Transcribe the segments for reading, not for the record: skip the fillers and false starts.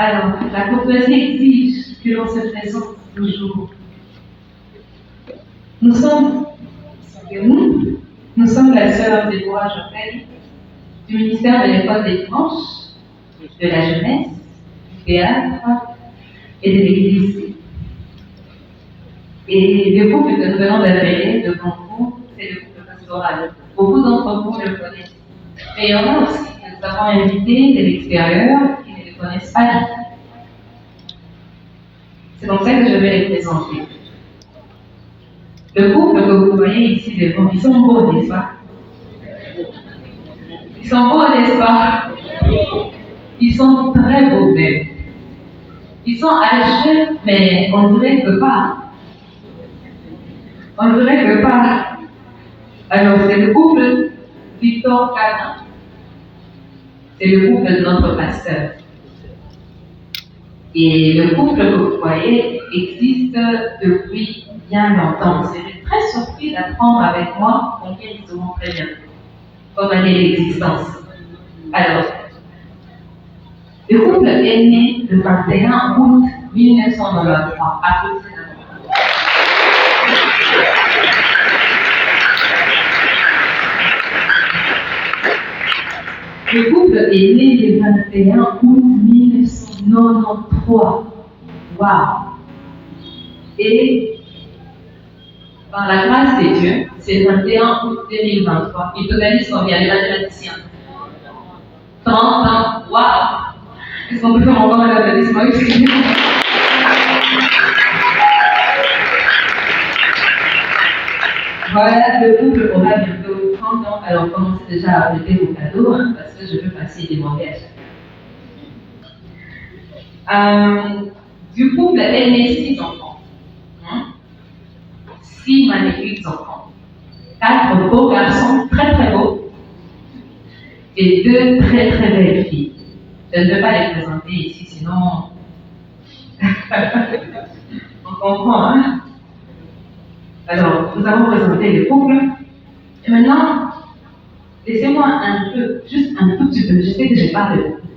Alors, la courtoisie exige que l'on se présente toujours. Nous sommes la sœur Déborah Joppel du ministère de l'École des dimanches, de la jeunesse, du théâtre et de l'Église. Et le couple que nous venons d'appeler devant vous, c'est le couple pastoral. Beaucoup d'entre vous le connaissent. Mais il y en a aussi que nous avons invités de l'extérieur qui ne le connaissent pas du tout. C'est comme ça que je vais les présenter. Le couple que vous voyez ici devant, ils sont beaux, n'est-ce pas? Ils sont beaux, n'est-ce pas? Ils sont très beaux même. Ils sont âgés, mais on dirait que pas. On dirait que pas. Alors, c'est le couple Victor Canin. C'est le couple de notre pasteur. Et le couple que vous voyez existe depuis bien longtemps. J'étais très surpris d'apprendre avec moi combien ils seront très bien, comme année l'existence. Alors, le couple est né le 21 août 1993 à côté de moi. Le couple est né le 21 août 1993. Waouh! Et par la grâce de Dieu, c'est le 21 août 2023. Il totalise combien les mathématiciens? 30 ans. Waouh! Est-ce qu'on peut faire encore un applaudissement? Excusez-moi. Voilà, le couple aura bientôt 30 ans. Alors commencez déjà à appeler vos cadeaux, parce que je veux passer des mangages. Du couple est né 6 enfants. 6 magnifiques enfants. 4 beaux garçons, très très beaux. Et 2 très très belles filles. Je ne peux pas les présenter ici, sinon on comprend, hein? Alors, nous avons présenté le couple. Et maintenant, laissez-moi un peu, juste un tout petit peu. Je sais que je parle beaucoup,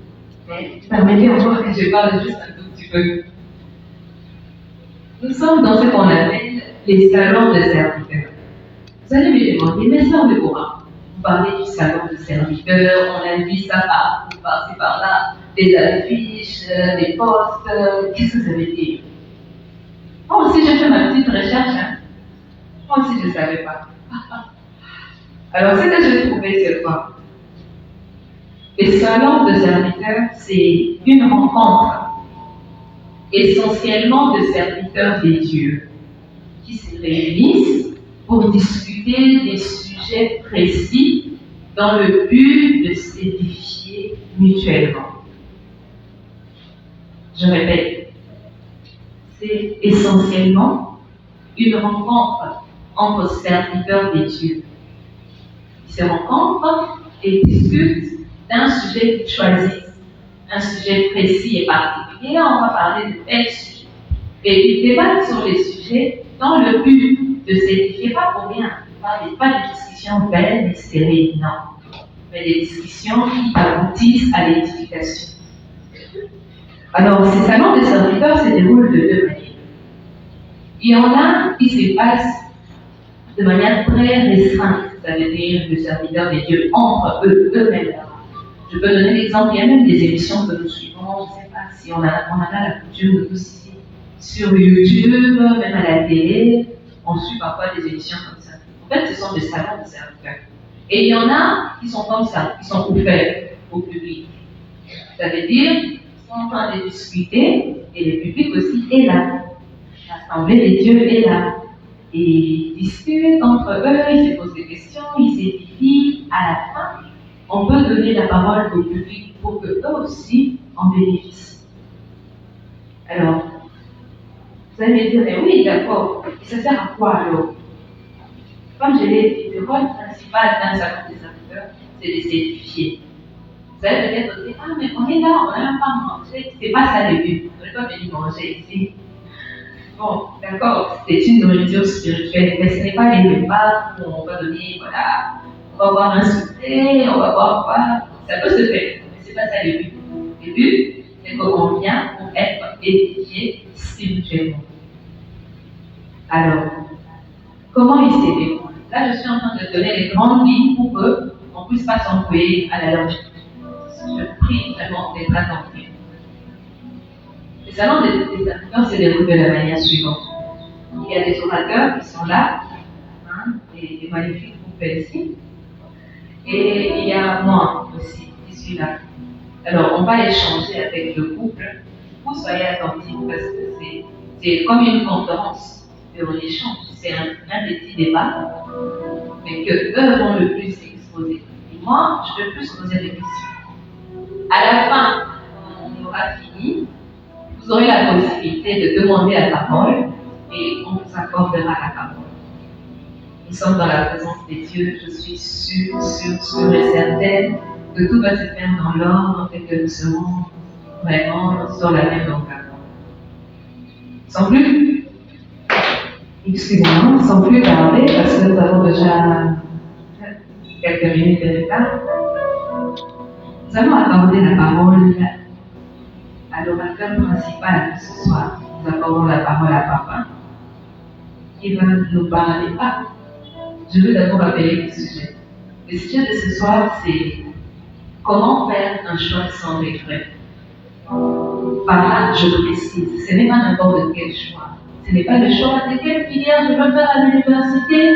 mais permettez encore que je parle juste un tout petit peu. Nous sommes dans ce qu'on appelle les salons de serviteurs. Vous allez me demander, mais sœur Déborah, vous parlez du salon de serviteurs, on a vu ça par-ci par-là, des affiches, des posts, qu'est-ce que ça veut dire? Moi aussi, j'ai fait ma petite recherche, hein. Moi aussi, je ne savais pas. Alors, ce que j'ai trouvé, c'est quoi? Les salons de serviteurs, c'est une rencontre essentiellement de serviteurs des dieux qui se réunissent pour discuter des sujets précis dans le but de s'édifier mutuellement. Je répète, c'est essentiellement une rencontre entre serviteurs des dieux. Ils se rencontrent et discutent d'un sujet qu'ils choisissent, un sujet précis et particulier. On va parler de tel sujet. Et ils débattent sur les sujets dans le but de s'édifier, pas pour rien. Pas de discussions belles et stériles, non. Mais des discussions qui aboutissent à l'édification. Alors, ces salons de serviteurs se déroulent de 2 manières. Il y en a qui se passent de manière très restreinte, ça veut dire le serviteur des dieux entre eux-mêmes. Je peux donner l'exemple, il y a même des émissions que nous suivons, je ne sais pas si on a la coutume de tous ici, sur YouTube, même à la télé, on suit parfois des émissions comme ça. En fait, ce sont des salons de serviteurs. Et il y en a qui sont comme ça, qui sont ouverts au public. Ça veut dire qu'ils sont en train de discuter et le public aussi est là. L'Assemblée des dieux est là. Et ils discutent entre eux, ils se posent des questions, ils s'édifient. À la fin, on peut donner la parole au public pour qu'eux aussi en bénéficient. Alors, vous allez me dire, mais oui, d'accord, et ça sert à quoi alors? Comme je l'ai dit, le rôle principal d'un salon des serviteurs, c'est de s'édifier. Vous allez peut-être dire, ah, mais on est là, on n'a même pas mangé. C'est pas ça le but. On n'est pas venu manger ici. Bon, d'accord, c'est une nourriture spirituelle, mais ce n'est pas les repas où on va donner, voilà, on va boire un souper, on va boire quoi. Ça peut se faire, mais ce n'est pas ça le but. Le but, c'est qu'on vient pour être édifié spirituellement. Alors, comment il s'est défendu? Là, je suis en train de donner les grandes lignes pour qu'on ne puisse pas s'embrouiller à la langue. Je prie vraiment d'être attentif. Le salon des acteurs s'est déroulé de la manière suivante. Il y a des orateurs qui sont là, des magnifiques groupes ici, et il y a moi aussi qui suis là. Alors, on va échanger avec le couple. Vous soyez attentifs parce que c'est comme une conférence, et on échange. C'est un des petits débats, mais que eux vont le plus exposer. Et moi, je vais plus poser des questions. À la fin, quand on aura fini, vous aurez la possibilité de demander la parole et on vous accordera la parole. Nous sommes dans la présence des dieux, je suis sûre et certaine que tout va se faire dans l'ordre et que nous serons vraiment sur la même longueur. Sans plus, excusez-moi, sans plus parler, parce que nous avons déjà quelques minutes de retard, nous allons accorder la parole à l'orateur principal ce soir. Nous accordons la parole à Papa, qui va nous parler. Je veux d'abord appeler le sujet. Le sujet de ce soir, c'est comment faire un choix sans regret. Par là, je précise, ce n'est pas n'importe quel choix. Ce n'est pas le choix de quelle filière je veux faire à l'université,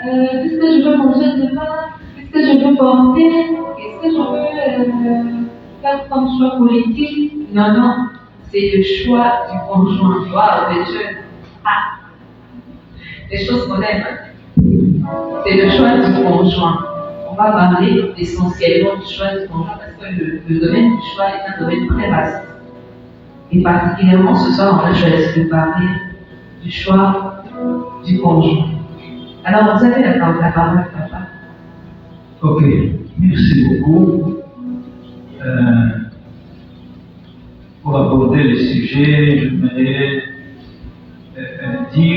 qu'est-ce que je veux manger demain, qu'est-ce que je veux porter, qu'est-ce que je veux faire comme choix politique. Non, c'est le choix du conjoint. Waouh, les jeunes. Les choses modernes. C'est le choix du conjoint. On va parler essentiellement du choix du conjoint parce que le domaine du choix est un domaine très vaste. Et particulièrement ce soir, on a choisi de parler du choix du conjoint. Alors, vous avez la parole, Papa. Ok, merci beaucoup. Pour aborder le sujet, je voudrais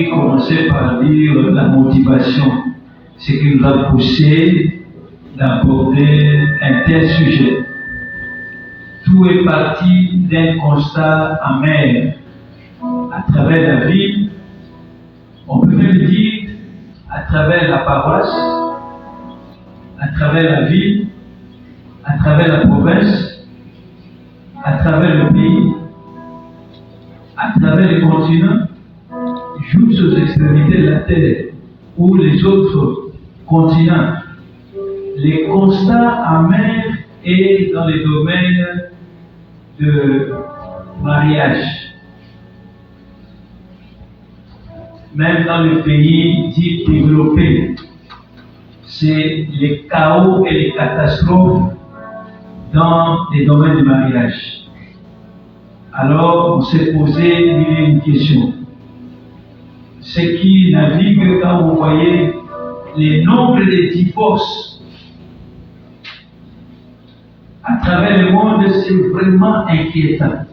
commencer par dire la motivation, ce qui nous a poussé d'aborder un tel sujet. Tout est parti d'un constat amer à travers la vie, on peut même dire à travers la paroisse, à travers la ville, à travers la province, à travers le pays, à travers les continents, jusqu'aux extrémités de la terre ou les autres continents. Les constats amers est dans les domaines de mariage. Même dans les pays dits développés, c'est les chaos et les catastrophes dans les domaines du mariage. Alors, on s'est posé une question. Ce qui navigue quand vous voyez les nombres de divorces à travers le monde, c'est vraiment inquiétant.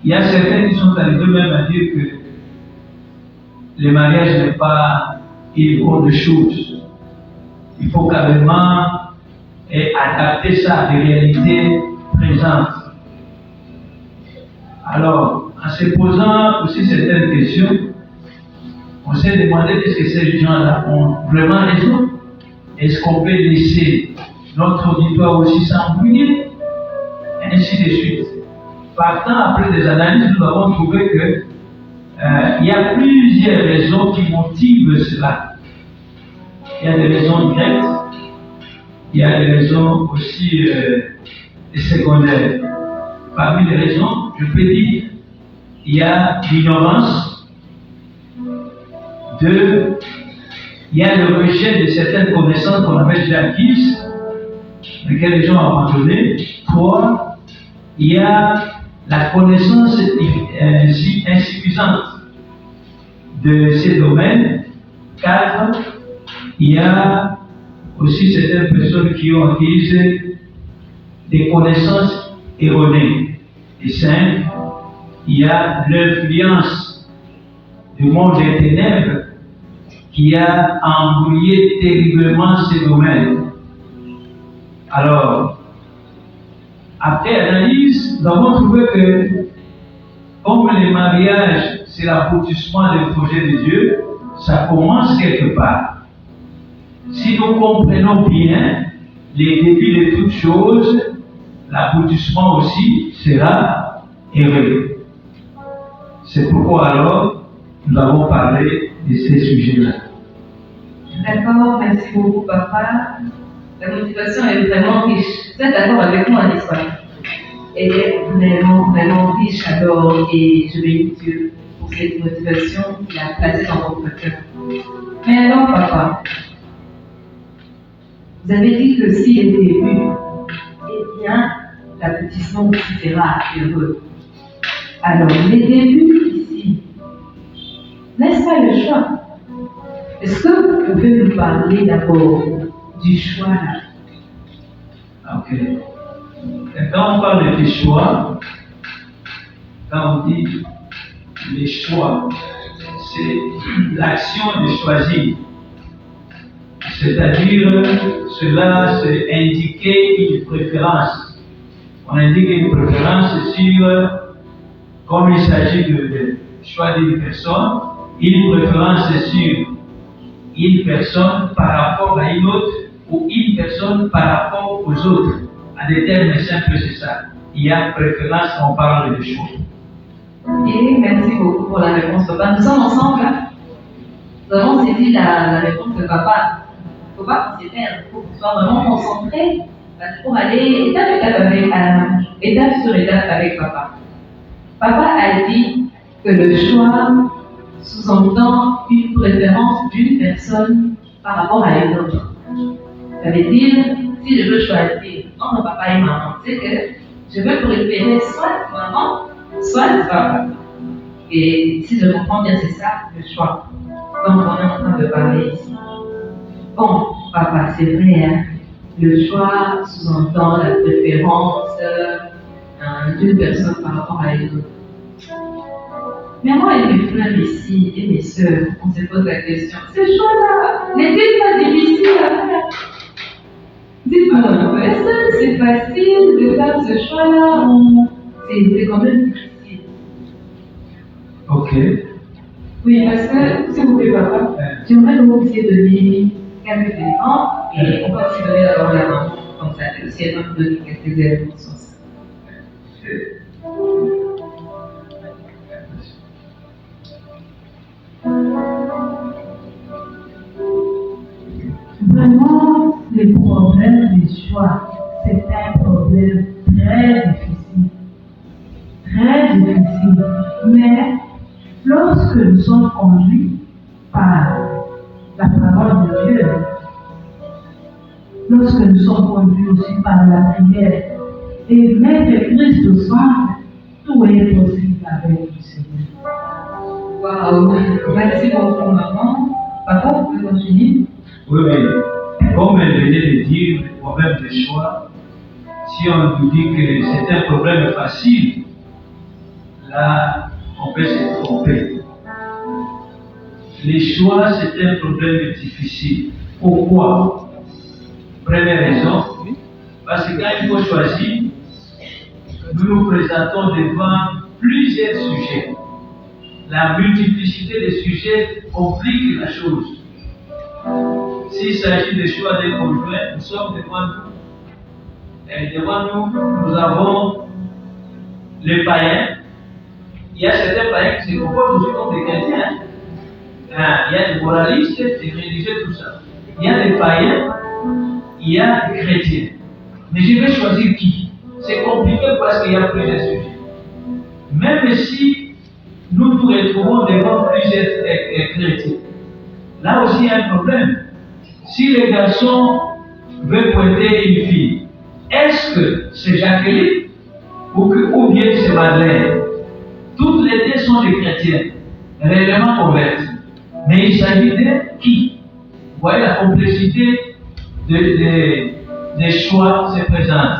Il y a certains qui sont arrivés même à dire que le mariage n'est pas une bonne chose. Il faut carrément adapter ça à des réalités présentes. Alors, en se posant aussi certaines questions, on s'est demandé est-ce que ces gens-là ont vraiment raison? Est-ce qu'on peut laisser notre auditoire aussi s'embrouiller? Ainsi de suite. Partant après des analyses, nous avons trouvé que il y a plusieurs raisons qui motivent cela. Il y a des raisons directes, il y a des raisons aussi secondaires. Parmi les raisons, je peux dire, il y a l'ignorance. 2, il y a le rejet de certaines connaissances qu'on avait déjà acquises, lesquelles les gens ont abandonnées. 3, il y a la connaissance insuffisante de ces domaines. 4, il y a aussi certaines personnes qui ont acquis des connaissances erronées. Et 5, il y a l'influence du monde des ténèbres qui a embrouillé terriblement ces domaines. Alors, Après analyse, nous avons trouvé que comme le mariage, c'est l'aboutissement du projet de Dieu, ça commence quelque part. Si nous comprenons bien les débuts de toutes choses, l'aboutissement aussi sera heureux. C'est pourquoi alors nous avons parlé de ces sujets-là. D'accord, merci beaucoup papa. La motivation est vraiment riche. Vous êtes d'accord avec moi, n'est-ce pas? Elle est vraiment, vraiment riche alors et je bénis Dieu pour cette motivation qu'il a placée dans votre cœur. Mais alors papa, vous avez dit que si les débuts, eh bien, l'aboutissement aussi sera heureux. Alors, les débuts ici, n'est-ce pas le choix? Est-ce que vous pouvez nous parler d'abord du choix là? Ok. Et quand on parle de choix, quand on dit les choix, c'est l'action de choisir. C'est-à-dire, cela, c'est indiquer une préférence. On indique une préférence sur, comme il s'agit de choix d'une personne, une préférence sur une personne par rapport à une autre ou une personne par rapport aux autres. À des termes simples, c'est ça. Il y a préférence quand on parle de choix. Et merci beaucoup pour la réponse, papa. Nous sommes ensemble, hein? Nous avons saisi la réponse de papa. Il ne faut pas qu'on s'éteigne, il faut qu'on soit vraiment concentré pour aller étape sur étape avec papa. Papa a dit que le choix sous-entend une préférence d'une personne par rapport à une autre. Ça veut dire, si je veux choisir entre papa et maman, c'est que je veux préférer soit maman, soit papa. Et si je comprends bien, c'est ça le choix dont on est en train de parler ici. Bon, papa, c'est vrai, hein? Le choix sous-entend la préférence d'une personne par rapport à une autre. Mais moi et mes frères ici et mes sœurs, on se pose la question, ce choix-là n'est-il pas difficile à faire? Dites-moi, est-ce que c'est facile de faire ce choix-là ou c'est quand même difficile? Ok. Oui, parce que, s'il vous plaît, papa, j'aimerais que vous puissiez donner quelques éléments et on va aussi donner d'abord la main, comme ça, si elle va nous donner quelques éléments sur ça. Vraiment, le problème du choix, c'est un problème très difficile. Très difficile. Mais lorsque nous sommes conduits par la parole de Dieu, lorsque nous sommes conduits aussi par la prière et mettre Christ au centre, tout est possible avec le Seigneur. Waouh, merci beaucoup, maman. Papa, vous pouvez continuer? Oui, mais comme elle venait de dire, le problème de choix, si on nous dit que c'est un problème facile, là, on peut se tromper. Les choix, c'est un problème difficile. Pourquoi? Première raison, parce que quand il faut choisir, nous nous présentons devant plusieurs sujets. La multiplicité des sujets complique la chose. S'il s'agit de choix des conjoints, nous sommes devant nous. Et devant nous, nous avons les païens. Il y a certains païens qui se comportent aussi comme des chrétiens. Il y a des moralistes, des religieux, tout ça. Il y a des païens, il y a des chrétiens. Mais je vais choisir qui? C'est compliqué parce qu'il y a plusieurs sujets. Même si nous nous retrouvons devant plusieurs chrétiens, là aussi il y a un problème. Si le garçon veut pointer une fille, est-ce que c'est Jacqueline ou bien c'est Madeleine? Toutes les deux sont des chrétiens, réellement convertis. Mais il s'agit de qui? Vous voyez la complexité des choix se présente.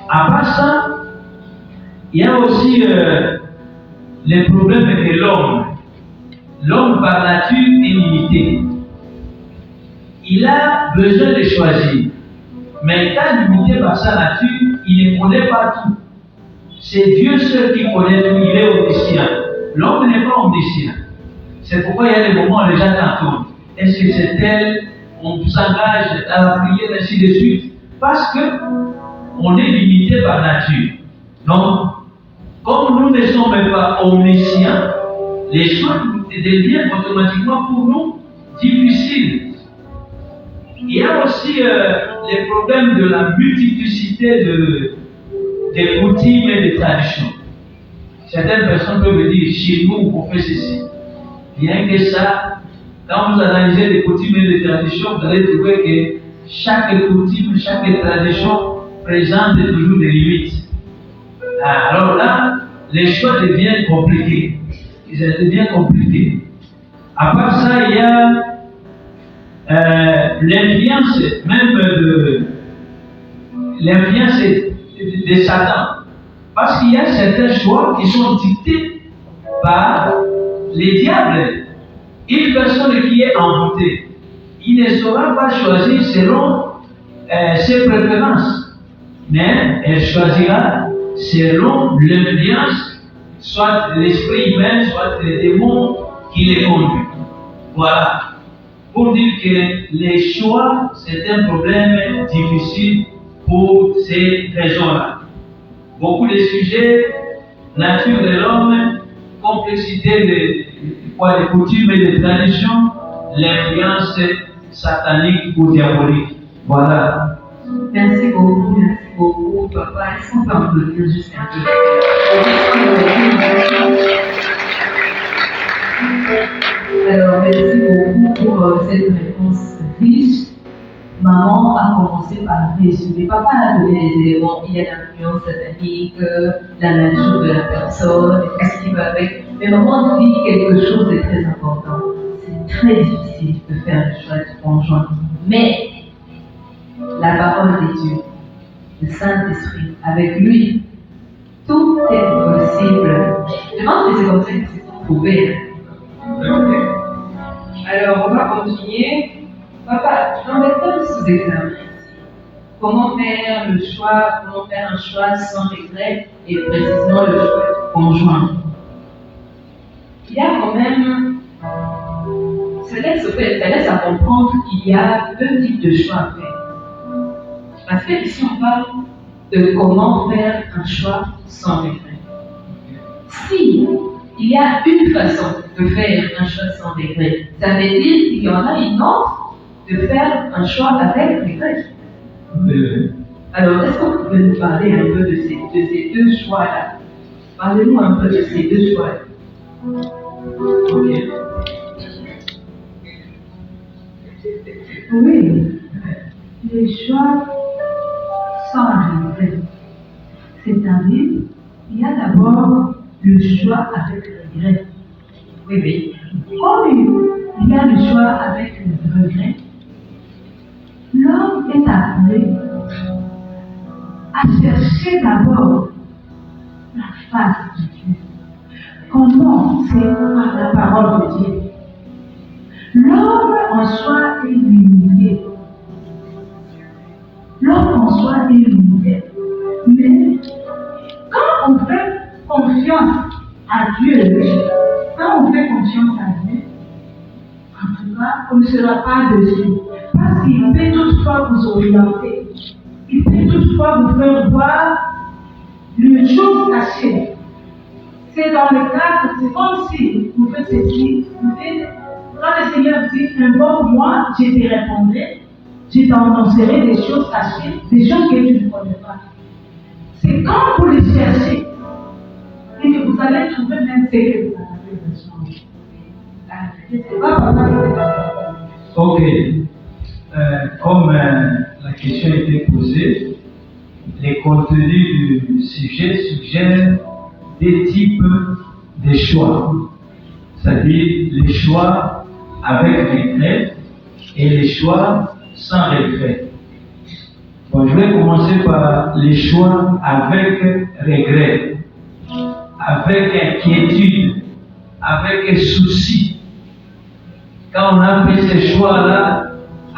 À part ça, il y a aussi les problèmes de l'homme. L'homme par nature est limité. Il a besoin de choisir. Mais étant limité par sa nature, il n'est ne connaît pas tout. C'est Dieu seul qui connaît tout, il est omniscient. L'homme n'est pas omniscient. C'est pourquoi il y a des moments où les gens t'entendent. Est-ce que c'est tel? On s'engage à la prière, ainsi de suite. Parce que on est limité par nature. Donc, comme nous ne sommes pas omniscients, les choses deviennent automatiquement pour nous difficiles. Il y a aussi les problèmes de la multiplicité des coutumes et des traditions. Certaines personnes peuvent me dire, chez nous, on fait ceci. Bien que ça, quand vous analysez les coutumes et les traditions, vous allez trouver que chaque coutume, chaque tradition présente toujours des limites. Alors là, les choix deviennent compliqués. Ils deviennent compliqués. À part ça, il y a l'influence même l'influence de Satan. Parce qu'il y a certains choix qui sont dictés par les diables. Une personne qui est envoûtée, il ne saura pas choisir selon ses préférences, mais elle choisira selon l'influence, soit l'esprit humain, soit les démons qui les conduisent. Voilà. Pour dire que les choix, c'est un problème difficile pour ces raisons-là. Beaucoup de sujets, nature de l'homme, complexité des coutumes et des traditions, l'influence satanique ou diabolique. Voilà. Merci beaucoup, papa. Est-ce qu'on peut applaudir juste un peu? Alors, merci beaucoup pour cette réponse riche. Maman a commencé par résumer. Papa a donné les éléments. Il y a l'influence satanique, la nature de la personne, et tout ce qui va avec. Mais maman dit quelque chose de très important. C'est très difficile de faire le choix du conjoint. Mais la parole de Dieu, le Saint-Esprit, avec lui, tout est possible. Je pense que c'est comme ça que c'est trouvé. Alors, on va continuer. Papa, je vais mettre sous examen. Comment faire un choix sans regret et précisément le choix du conjoint. Il y a quand même, ça laisse à comprendre qu'il y a deux types de choix à faire. Parce que ici on parle de comment faire un choix sans regret. Si il y a une façon de faire un choix sans regret, ça veut dire qu'il y en a une autre de faire un choix avec regret. Oui. Alors, est-ce que vous pouvez nous parler un peu de ces deux choix-là? Parlez-nous un peu de ces deux choix-là. Ok. Oui, les choix sans regret. C'est-à-dire, il y a d'abord le choix avec regret. Oui. Comme il y a le choix avec regret, l'homme est appelé à chercher d'abord la face de Dieu. Comment? C'est par la parole de Dieu. L'homme en soi est limité. L'homme en soi est limité. Mais quand on fait confiance à Dieu, quand on fait confiance à Dieu, en tout cas, on ne sera pas dessus. Parce qu'il peut toutefois vous orienter. Il peut toutefois vous faire voir les choses cachées. C'est dans le cadre, c'est comme si vous faites ceci, vous dites, quand le Seigneur vous dit, invoque-moi, je te répondrai, je t'annoncerai des choses cachées, des choses que tu ne connais pas. C'est quand vous les cherchez et que vous allez trouver même ce que vous avez besoin. C'est pas papa. Ok. Comme la question a été posée, les contenus du sujet suggèrent des types de choix, c'est-à-dire les choix avec regret et les choix sans regret. Bon, je vais commencer par les choix avec regret, avec inquiétude, avec souci. Quand on a fait ces choix-là,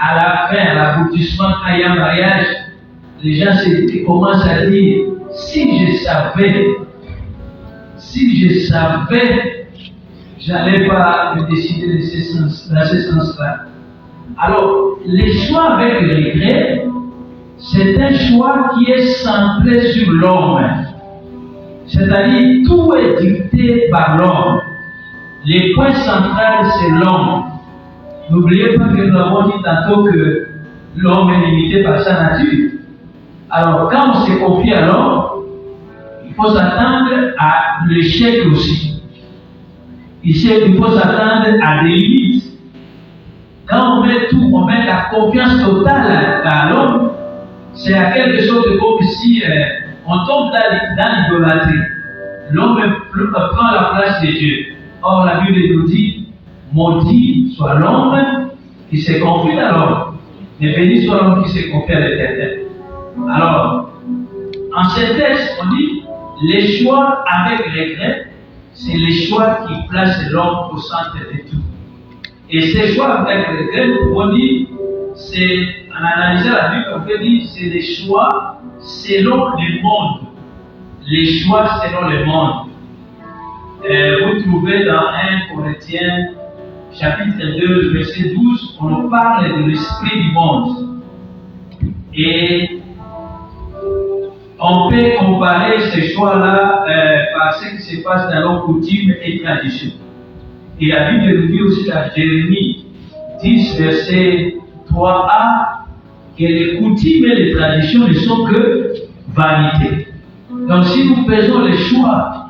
à la fin, à l'aboutissement, quand il y a un mariage, les gens commencent à dire, si je savais, j'allais pas me décider dans ce sens-là. Alors, les choix avec regret, c'est un choix qui est centré sur l'homme. C'est-à-dire, tout est dicté par l'homme. Les points centraux, c'est l'homme. N'oubliez pas que nous avons dit tantôt que l'homme est limité par sa nature. Alors, quand on se confie à l'homme, il faut s'attendre à l'échec aussi. Il faut s'attendre à des limites. Quand on met la confiance totale à l'homme, c'est à quelque chose de comme si on tombe dans l'idolâtrie. L'homme prend la place de Dieu. Or, la Bible nous dit, maudit soit l'homme qui se confie à l'homme, mais béni soit l'homme qui se confie à l'Éternel. Alors, en ce texte, on dit, les choix avec regret, c'est les choix qui placent l'homme au centre de tout. Et ces choix avec regret, on dit, c'est, en analysant la Bible, on peut dire, c'est les choix selon le monde. Les choix selon le monde. Vous trouvez dans 1 Corinthiens, chapitre 2, verset 12, on nous parle de l'esprit du monde. Et on peut comparer ces choix-là par ce qui se passe dans nos coutumes et traditions. Et la Bible nous dit aussi dans Jérémie 10, verset 3a, que les coutumes et les traditions ne sont que vanité. Donc si nous faisons les choix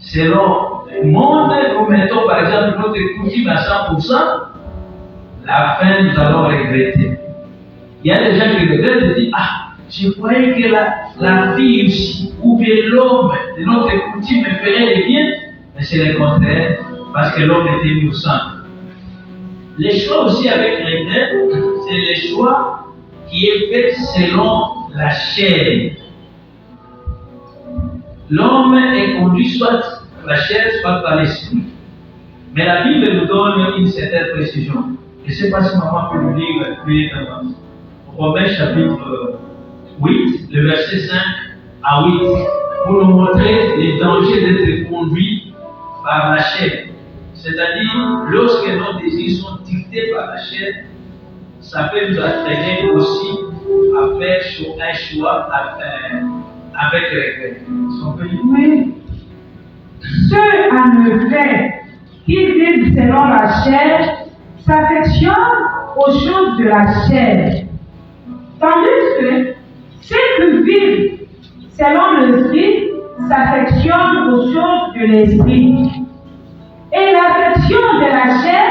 selon le monde, nous mettons par exemple notre coutume à 100%, la fin nous allons regretter. Il y a des gens qui regrettent et disent, ah, je croyais que la fille aussi, ou bien l'homme de notre coutume me ferait le bien, mais c'est le contraire, parce que l'homme était mis au centre. Les choix aussi avec regret, c'est les choix qui est fait selon la chair. L'homme est conduit soit par la chair, soit par l'esprit. Mais la Bible nous donne une certaine précision. Je ne sais pas si maman peut nous lire plus avant. Romains chapitre 8, le verset 5 à 8, pour nous montrer les dangers d'être conduit par la chair. C'est-à-dire, lorsque nos désirs sont dictés par la chair, ça peut nous entraîner aussi à faire un choix avec regret. Oui. Ceux en effet qui vivent selon la chair s'affectionnent aux choses de la chair, tandis que ceux qui vivent selon l'esprit s'affectionnent aux choses de l'esprit. Et l'affection de la chair,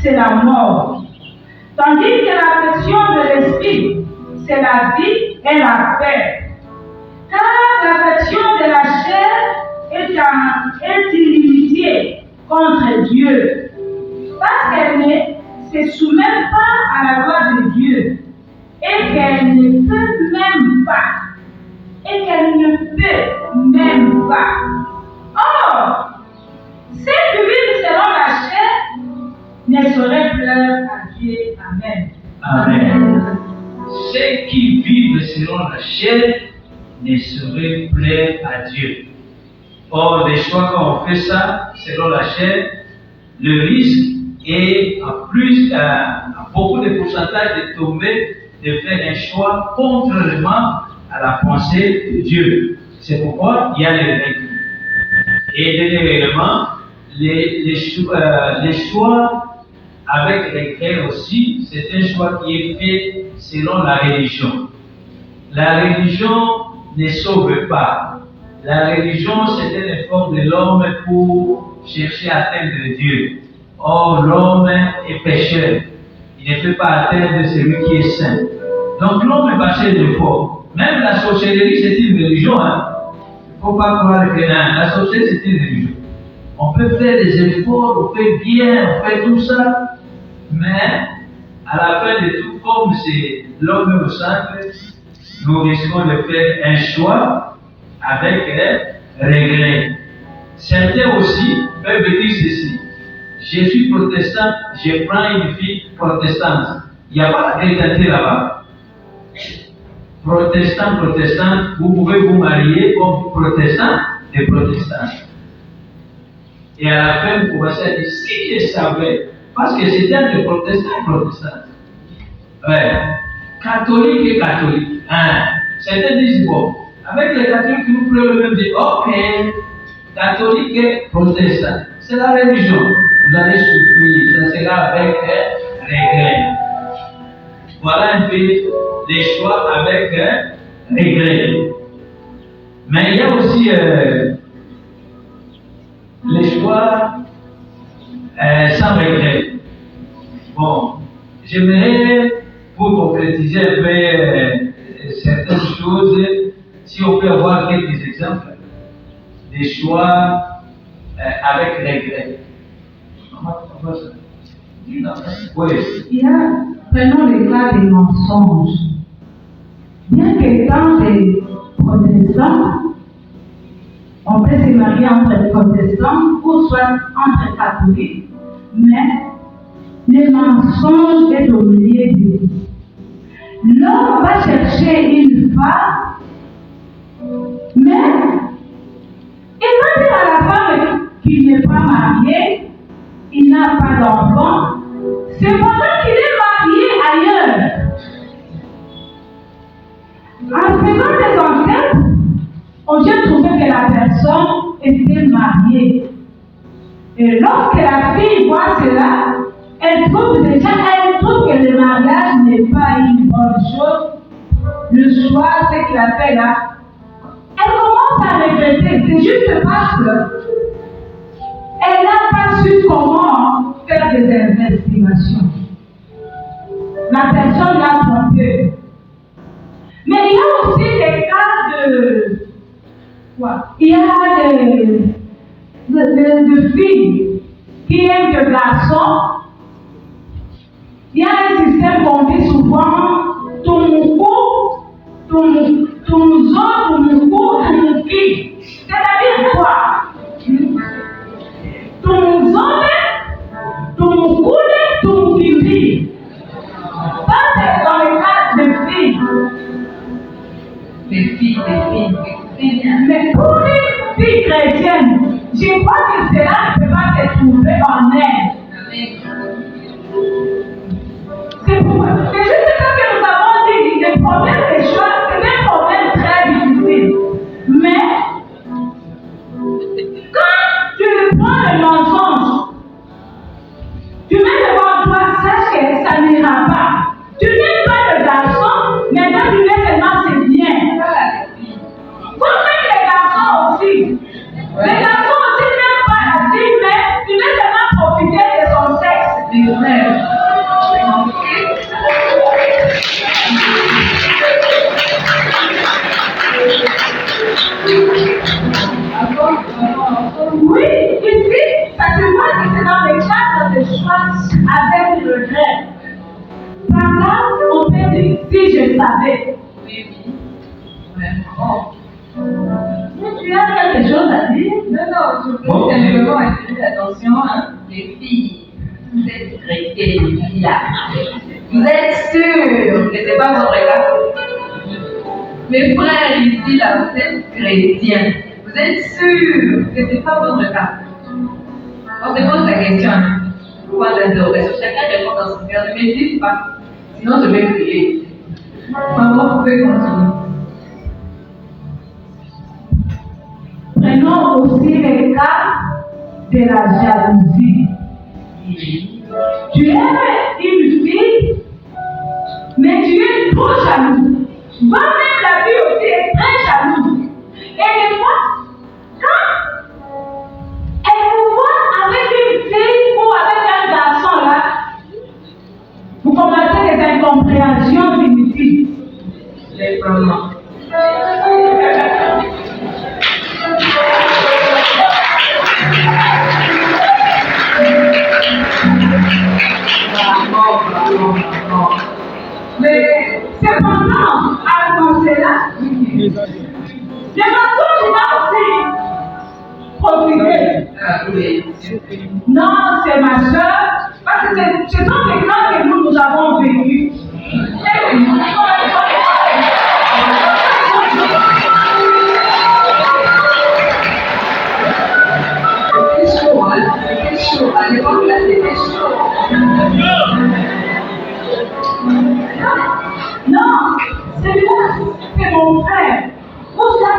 c'est la mort, tandis que l'affection de l'esprit, c'est la vie et la paix. Car l'affection de la chair est inimitié contre Dieu, parce qu'elle ne se soumet pas à la loi de Dieu, et qu'elle ne peut même pas. Or, ceux qui vivent selon la chair ne sauraient plaire à Dieu. Amen. Amen. Ceux qui vivent selon la chair ne sauraient plaire à Dieu. Or, des choix, quand on fait ça, selon la chair, le risque est à beaucoup de pourcentage de tomber, de faire un choix contrairement à la pensée de Dieu. C'est pourquoi il y a les règles. Et dernièrement, les choix avec regret aussi, c'est un choix qui est fait selon la religion. La religion ne sauve pas. La religion, c'est un effort de l'homme pour chercher à atteindre Dieu. Or, l'homme est pécheur. Il ne peut pas atteindre celui qui est saint. Donc, l'homme va faire des efforts. Même la sorcellerie, c'est une religion. Il ne faut pas croire que la sorcellerie, c'est une religion. On peut faire des efforts, on fait bien, on fait tout ça, mais à la fin de tout, comme c'est l'homme au centre, nous risquons de faire un choix avec regret. Certains aussi peuvent dire ceci: je suis protestant, je prends une fille protestante. Il n'y a pas la chrétienté là-bas. protestant, vous pouvez vous marier comme protestant et protestant. Et à la fin, vous commencez à dire, si je savais, parce que c'était entre protestants et protestants. Ouais. Catholique et catholique. Hein. Certains disent, bon, avec les catholiques, vous pouvez même dire, ok, catholique et protestant. C'est la religion. Vous allez souffrir, ça sera avec regret. Voilà un peu les choix avec regret. Mais il y a aussi les choix sans regret. Bon, j'aimerais pour concrétiser un peu certaines choses, si on peut avoir quelques exemples, des choix avec regret. Oui. Prenons le cas des mensonges. Bien qu'étant des protestants, on peut se marier entre protestants ou soit entre catholiques, mais le mensonge est au milieu de vie. L'homme va chercher une femme, mais il va dire à la femme qu'il n'est pas marié, il n'a pas d'enfant, c'est pendant qu'il est marié ailleurs. En faisant des enquêtes, on vient trouver que la personne était mariée. Et lorsque la fille voit cela, elle trouve que le mariage n'est pas une bonne chose. Le soir, ce qu'il a fait là, elle commence à regretter. C'est juste parce qu'elle n'a pas su comment faire des investigations. La personne l'a trompée. Mais il y a aussi des cas de... Quoi? Il y a de filles qui aiment des garçons. Il y a un système qu'on dit souvent Tumuku, Tumuzo, Tumuku, Tumuki. C'est-à-dire quoi? Tumuzone, Tumukune, Tumukimbi. Ça, c'est dans le cas des filles. Des filles. Mais pour une fille chrétienne, je crois que cela ne peut pas se trouver en elle. C'est juste parce que nous avons dit que le problème des choses, c'est un problème très difficile. Mais, quand tu prends le mensonge, tu mets devant toi, sache que ça n'ira pas. Tu n'aimes pas le garçon, mais quand tu mets seulement c'est bien. Vous faites les garçons aussi. Les garçons aussi n'aiment pas la fille, mais tu veux seulement profiter de son sexe. Des frères. Oui, ici, ça se voit que c'est dans le cadre de choix avec le regret. Par là, on peut dire si je savais. Oui. Vraiment. Tu as quelque chose à dire? Non, je veux simplement attirer l'attention des filles. Vous êtes chrétiennes, les filles-là. Vous êtes sûrs que ce n'est pas votre cas? Mes frères ici, là, vous êtes chrétiens. Vous êtes sûrs que ce n'est pas votre cas? On se pose la question. Pourquoi l'interrogation? Chacun répond dans son cœur. Ne me dites pas. Sinon, je vais crier. Maman, vous pouvez continuer. Prenons aussi le cas de la jalousie. Tu aimes une fille, mais tu es trop jaloux. Moi-même, la fille aussi est très jalouse. Et des fois, quand elle vous voit avec une fille ou avec un garçon là, vous commencez des incompréhensions inutiles. Les pronoms. Mais cependant, avant cela, le mensonge va aussi profiter. Oui. Non, c'est ma soeur, parce que ce sont des cas que nous avons vécus.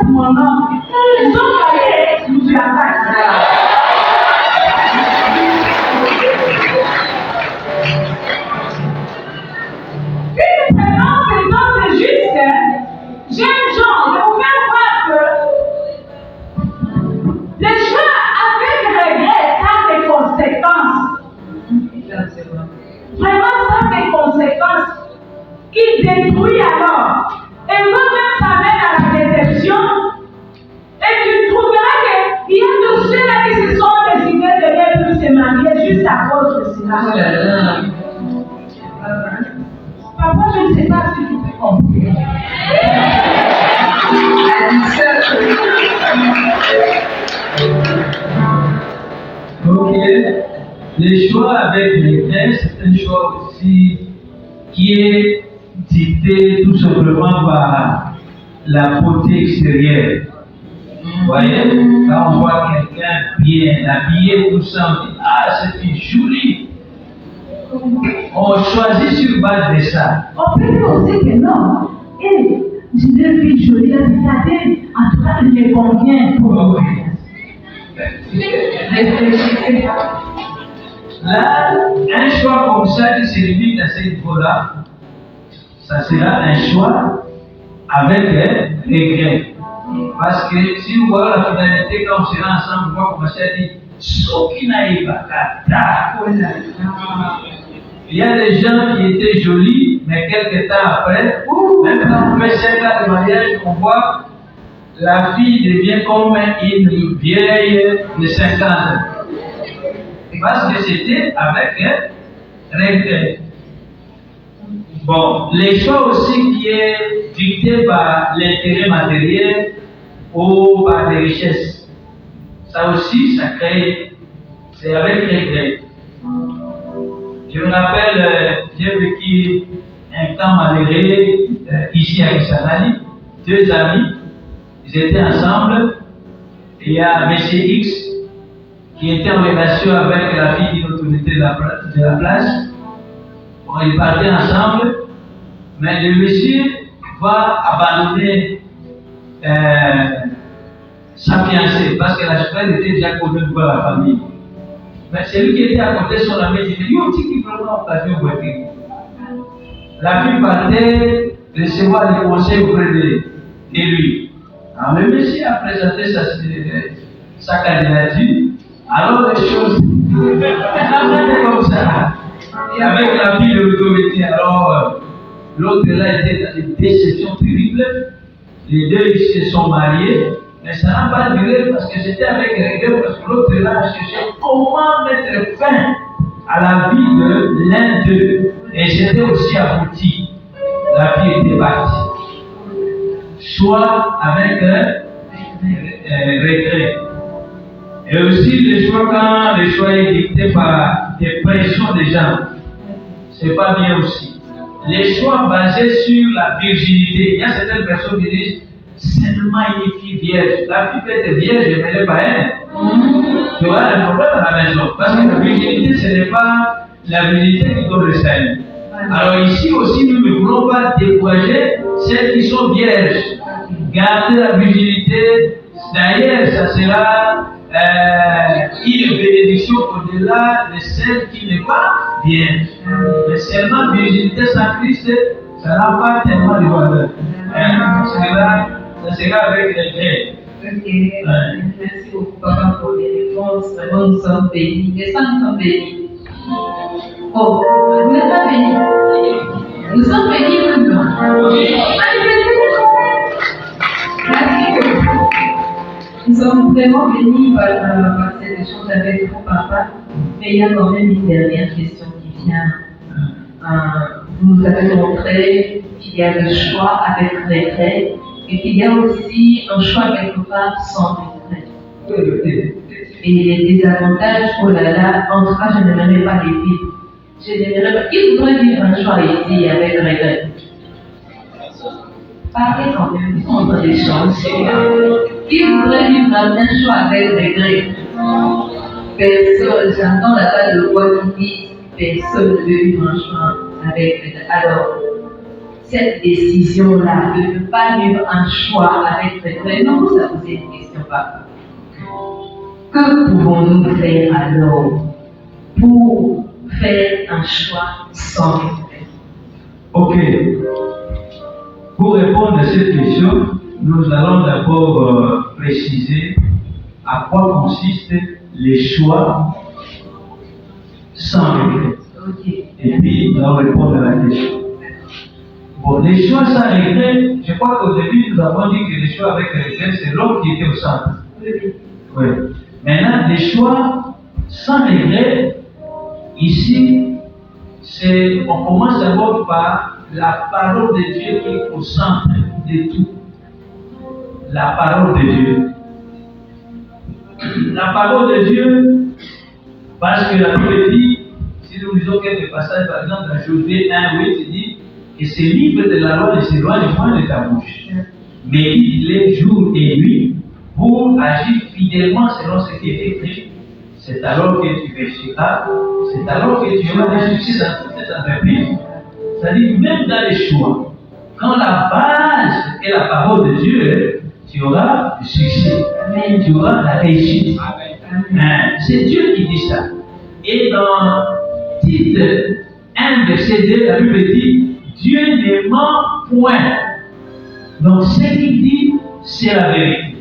pour mon nom. Ils ont failli, je suis à Si le prénom, c'est juste, j'aime Jean, je vous fais voir que les choix avec regret, ça a des conséquences. Vraiment, ça a des conséquences qui détruisent alors. Et vous-même, ça mène à la déception. Et tu trouveras qu'il y a tous ceux-là qui se sont décidés de ne plus se marier juste à cause de cela. Papa, je ne sais pas si tu peux comprendre. Ok. Les choix avec les frères, c'est un choix aussi qui est dicté tout simplement par la beauté extérieure. Vous voyez, quand on voit quelqu'un bien habillé, tout ça, on dit ah, c'est une jolie. On choisit sur base de ça. On peut dire aussi que non. Et je l'ai vu jolie, c'est-à-dire, en tout cas, il me convient pour moi. Réfléchissez. Là, un choix comme ça qui se limite à ce niveau-là, ça sera un choix avec regret. Parce que si vous voyez la finalité, quand on sera ensemble, on va commencer à dire ce qui n'aille pas. Il y a des gens qui étaient jolis, mais quelques temps après, même quand on fait 5 ans de mariage, on voit la fille devient comme une vieille de 50 ans. Parce que c'était avec regret. Bon, les choix aussi qui est dicté par l'intérêt matériel ou par les richesses. Ça aussi, ça crée, c'est avec regret. Je me rappelle, j'ai vécu un temps malheureux ici à Kisangani, 2 amis, ils étaient ensemble, et il y a M. X qui était en relation avec la fille d'une autorité de la place. Bon, ils partaient ensemble, mais le monsieur va abandonner sa fiancée parce que la chauffeur était déjà connue de voir la famille. Mais celui qui était à côté de son ami dit il y a qui vraiment occasion de voiture. La fille partait recevoir des conseils auprès de lui. Alors le monsieur a présenté sa candidature. Alors les choses étaient comme ça. Et avec la fille de l'autorité, alors l'autre là était dans une déception terrible. Les deux ils se sont mariés, mais ça n'a pas duré parce que c'était avec regret, parce que l'autre là cherchait comment mettre fin à la vie de l'un d'eux. Et c'était aussi abouti. La fille était partie. Choix avec regret. Et aussi le choix quand le choix est dicté par des pressions des gens, c'est pas bien aussi. Les choix basés sur la virginité, il y a certaines personnes qui disent seulement une fille vierge. La fille peut être vierge, mais elle n'est pas elle. Tu vois le problème à la maison. Parce que la virginité, ce n'est pas la virginité qui donne le salut. Alors ici aussi, nous ne voulons pas décourager celles qui sont vierges. Garder la virginité, d'ailleurs, ça sera une bénédiction au-delà de celle qui n'est pas vierge. Mais seulement virginité sans Christ, ça n'a pas tellement de valeur. Ça sera avec les grès. Ok, merci beaucoup papa pour les réponses. Vraiment, nous sommes bénis. Les femmes sont bénies. Oh, vous n'êtes pas bénis. Nous sommes bénis, nous. Merci beaucoup. Nous sommes vraiment bénis par cet échange avec mon papa. Mais il y a quand même une dernière question qui vient. Vous nous avez montré qu'il y a le choix avec regret et qu'il y a aussi un choix quelque part sans regret. Et les désavantages, oh là là, en tout cas, je n'aimerais pas les vivre. Je n'aimerais pas. Qui voudrait vivre un choix ici avec regret? Parlez quand même, ils sont en train d'échanger. Qui voudrait vivre un choix avec regret? Personne, j'entends là-bas le voix qui dit personne ne veut vivre un choix avec regret. Alors, cette décision-là de ne pas vivre un choix avec regret? Non, ça vous est une question, papa. Que pouvons-nous faire alors pour faire un choix sans regret? Ok. Pour répondre à cette question, nous allons d'abord préciser à quoi consistent les choix sans regret. Okay. Et puis, nous allons répondre à la question. Bon, les choix sans regret, je crois qu'au début, nous avons dit que les choix avec regret, c'est l'homme qui était au centre. Oui. Maintenant, les choix sans regret, ici, on commence d'abord par la parole de Dieu qui est au centre de tout. La parole de Dieu. La parole de Dieu, parce que la Bible dit, si nous lisons quelques passages, par exemple, dans Josué 1:8, il dit que ce livre de la loi ne s'éloigne point de ta bouche. Médite-les jour et nuit pour agir fidèlement selon ce qui est écrit. C'est alors que tu réussiras, c'est alors que tu auras des succès dans toutes tes entreprises. C'est-à-dire, même dans les choix, quand la base est la parole de Dieu, tu auras du succès. Amen. Tu auras la réussite. Amen. C'est Dieu qui dit ça. Et dans Tite 1, verset 2, la Bible dit, Dieu ne ment point. Donc, ce qu'il dit, c'est la vérité.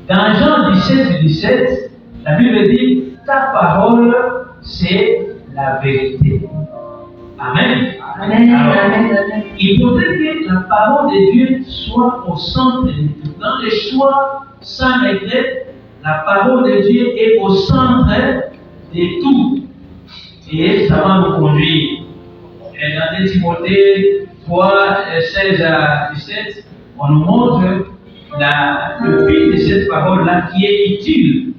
Dans Jean 17, la Bible dit, ta parole, c'est la vérité. Amen. Amen. Alors, Amen. il faudrait que la parole de Dieu soit au centre de tout. Dans les choix sans regret, la parole de Dieu est au centre de tout. Et ça va nous conduire. Et dans 2 Timothée 3, 16 à 17, on nous montre le but de cette parole-là qui est utile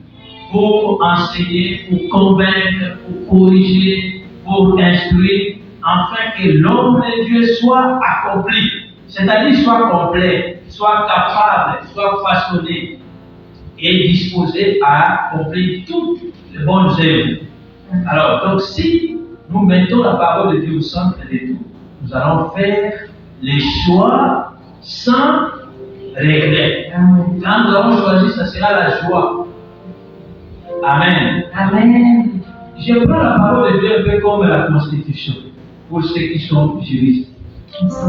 pour enseigner, pour convaincre, pour corriger, pour instruire, afin que l'homme de Dieu soit accompli, c'est-à-dire soit complet, soit capable, soit façonné et disposé à accomplir toutes les bonnes œuvres. Alors, donc si nous mettons la parole de Dieu au centre de tout, nous allons faire les choix sans regret. Quand nous avons choisi, ça sera la joie. Amen. Amen. Je prends la parole de Dieu un peu comme la Constitution, pour ceux qui sont juristes.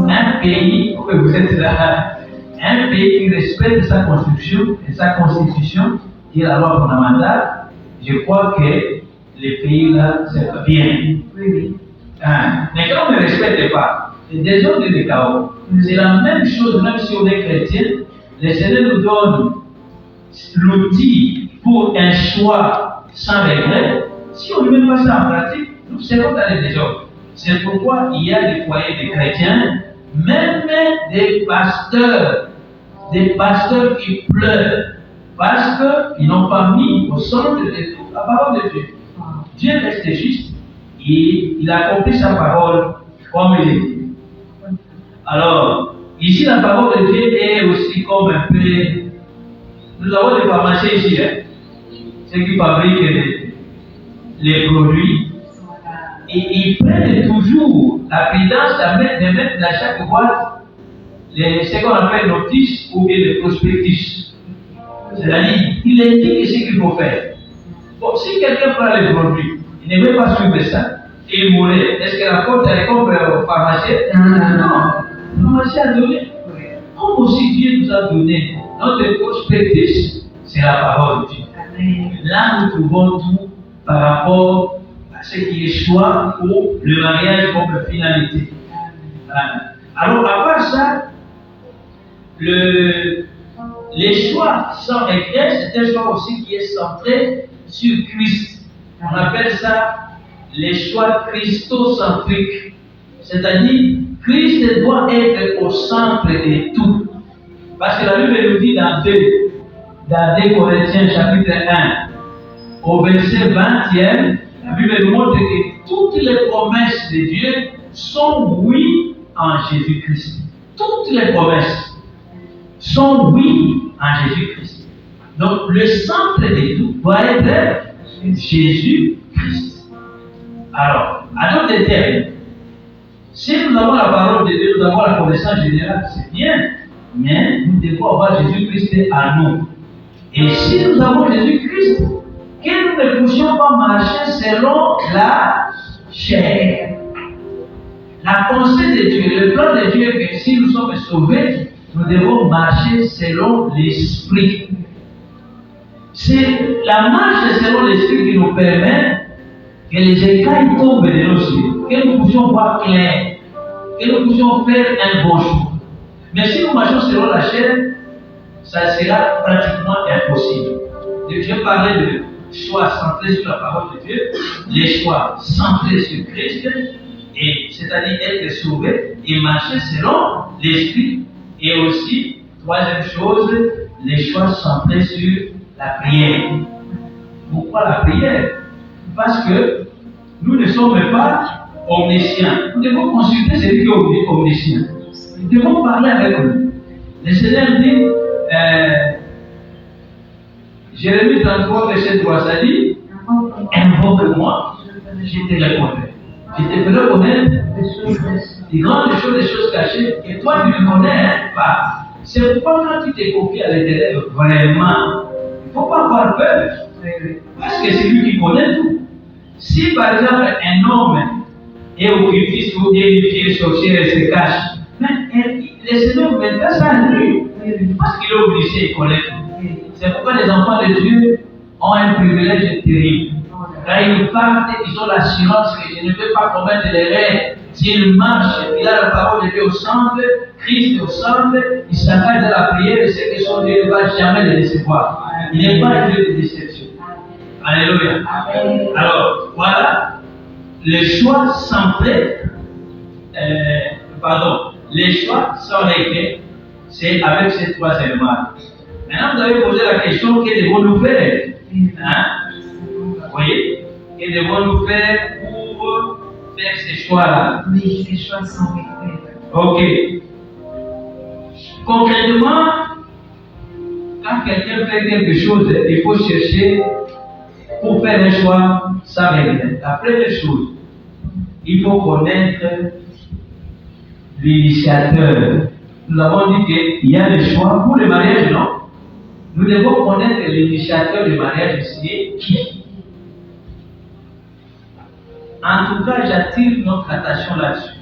Un pays, pourquoi vous êtes là, un pays qui respecte sa Constitution, et sa Constitution, qui est la loi fondamentale, je crois que les pays-là, c'est bien. Oui. Mais quand on ne respecte pas, c'est des ordres de chaos. C'est la même chose, même si on est chrétien, le Seigneur nous donne l'outil pour un choix sans regret. Si on ne met pas ça en pratique, nous serons dans les désordres. C'est pourquoi il y a des foyers de chrétiens, même des pasteurs qui pleurent, parce qu'ils n'ont pas mis au centre de tout la parole de Dieu. Dieu reste juste et il accomplit sa parole comme il est dit. Alors, ici la parole de Dieu est aussi comme un peu. Nous avons des pharmaciens ici, ceux qui fabriquent les produits. Et ils prennent toujours la prudence de mettre dans chaque boîte ce qu'on appelle notice ou bien le prospectus. C'est-à-dire, il indique ce qu'il faut faire. Bon, si quelqu'un prend les produits, il ne veut pas suivre ça, et il mourrait, est-ce que la faute est comme au pharmacien? Non. Le pharmacien a donné. Comme aussi Dieu nous a donné notre prospectus, c'est la parole de Dieu. Là, nous trouvons tout par rapport à ce qui est choix pour le mariage comme finalité. Alors, à part ça, les choix sans regret, c'est un choix aussi qui est centré sur Christ. On appelle ça les choix christocentriques. C'est-à-dire, Christ doit être au centre de tout. Parce que la Bible nous dit dans 2 Corinthiens chapitre 1, au verset 20e, la Bible nous montre que toutes les promesses de Dieu sont oui en Jésus-Christ. Toutes les promesses sont oui en Jésus-Christ. Donc le centre de tout doit être Jésus-Christ. Alors, à d'autres termes, Si nous avons la parole de Dieu, nous avons la connaissance générale, c'est bien, mais nous devons avoir Jésus-Christ à nous. Et si nous avons Jésus-Christ, que nous ne puissions pas marcher selon la chair. La pensée de Dieu, le plan de Dieu est que si nous sommes sauvés, nous devons marcher selon l'Esprit. C'est la marche selon l'Esprit qui nous permet que les écailles tombent de nos yeux, que nous puissions voir clair, que nous puissions faire un bon choix. Mais si nous marchons selon la chair, ça sera pratiquement impossible. Je parlais de choix centrés sur la parole de Dieu, les choix centrés sur Christ, et c'est-à-dire être sauvé et marcher selon l'Esprit. Et aussi, troisième chose, les choix centrés sur la prière. Pourquoi la prière? Parce que nous ne sommes pas omniscients. Nous devons consulter celui qui est omniscient. Nous devons parler avec lui. Le Seigneur dit, Jérémie 33, verset 3, ça dit, invoque-moi, je te répondrai. Je te ferai connaître des grandes choses, des choses cachées, que toi tu ne connais pas. C'est pourquoi quand tu t'es confié à l'Éternel, vraiment, il ne faut pas avoir peur. Parce que c'est lui qui connaît tout. Si par exemple un homme est occultiste ou est une fille sorcière et se cache, mais le Seigneur ne met pas ça à lui. Parce qu'il est obligé de connaître tout. C'est pourquoi les enfants de Dieu ont un privilège terrible. Quand ils partent, ils ont l'assurance que je ne vais pas commettre l'erreur. S'il marche, il a la parole de Dieu au centre, Christ au centre, il s'engage dans la prière et sait que son Dieu ne va jamais le décevoir. Il n'est pas un Dieu de déception. Alléluia. Alors, voilà, les choix centrés, les choix sont réglés, c'est avec ces trois éléments. Maintenant, vous avez posé la question, que devons-nous faire? Hein? Vous voyez? Que devons-nous faire pour faire ces choix-là? Oui, ces choix sont réglés. Ok. Concrètement, quand quelqu'un fait quelque chose, il faut chercher pour faire un choix, ça règle. La première chose, il faut connaître l'initiateur. Nous avons dit qu'il y a le choix pour le mariage, non? Nous devons connaître l'initiateur du mariage, c'est qui? En tout cas, j'attire notre attention là-dessus.